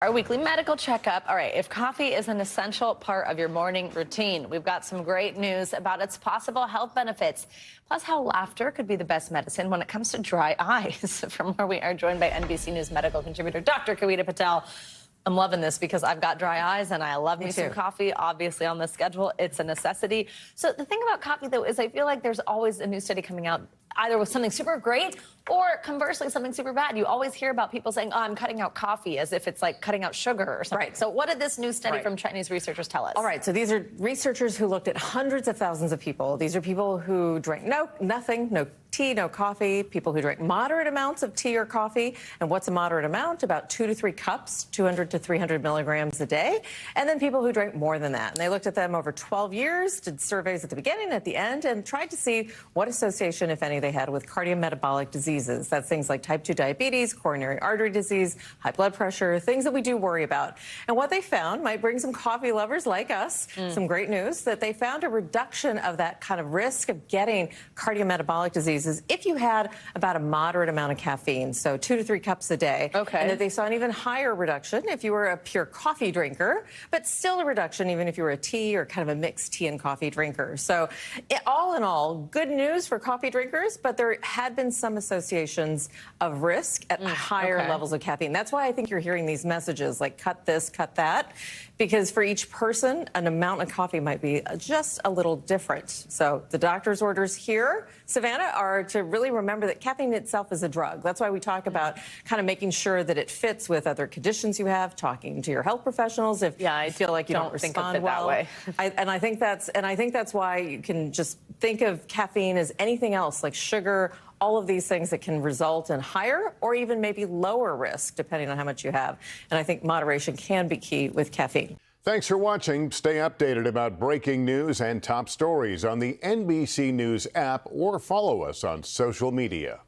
Our weekly medical checkup. All right, if coffee is an essential part of your morning routine, we've got some great news about its possible health benefits, plus how laughter could be the best medicine when it comes to dry eyes. From where we are joined by NBC News medical contributor Dr. Kavita Patel. I'm loving this because I've got dry eyes and I love me some coffee. Obviously, on the schedule, it's a necessity. So the thing about coffee, though, is I feel like there's always a new study coming out, either with something super great or conversely something super bad. You always hear about people saying, oh, I'm cutting out coffee, as if it's like cutting out sugar or something. Right. So what did this new study from Chinese researchers tell us? All right, so these are researchers who looked at hundreds of thousands of people. These are people who drink nothing, no tea, no coffee, people who drink moderate amounts of tea or coffee. And what's a moderate amount? About 2 to 3 cups, 200 to 300 milligrams a day. And then people who drink more than that. And they looked at them over 12 years, did surveys at the beginning, at the end, and tried to see what association, if any, they had with cardiometabolic diseases. That's things like type 2 diabetes, coronary artery disease, high blood pressure, things that we do worry about. And what they found might bring some coffee lovers like us some great news, that they found a reduction of that kind of risk of getting cardiometabolic diseases if you had about a moderate amount of caffeine, so 2 to 3 cups a day. Okay. And that they saw an even higher reduction if you were a pure coffee drinker, but still a reduction even if you were a tea or kind of a mixed tea and coffee drinker. So all in all, good news for coffee drinkers, but there had been some associations of risk at higher levels of caffeine. That's why I think you're hearing these messages like cut this, cut that, because for each person, an amount of coffee might be just a little different. So the doctor's orders here, Savannah, are to really remember that caffeine itself is a drug. That's why we talk about kind of making sure that it fits with other conditions you have, talking to your health professionals if you feel like you don't respond well. That way. I think that's why you can just think of caffeine as anything else, like sugar, all of these things that can result in higher or even maybe lower risk, depending on how much you have. And I think moderation can be key with caffeine. Thanks for watching. Stay updated about breaking news and top stories on the NBC News app or follow us on social media.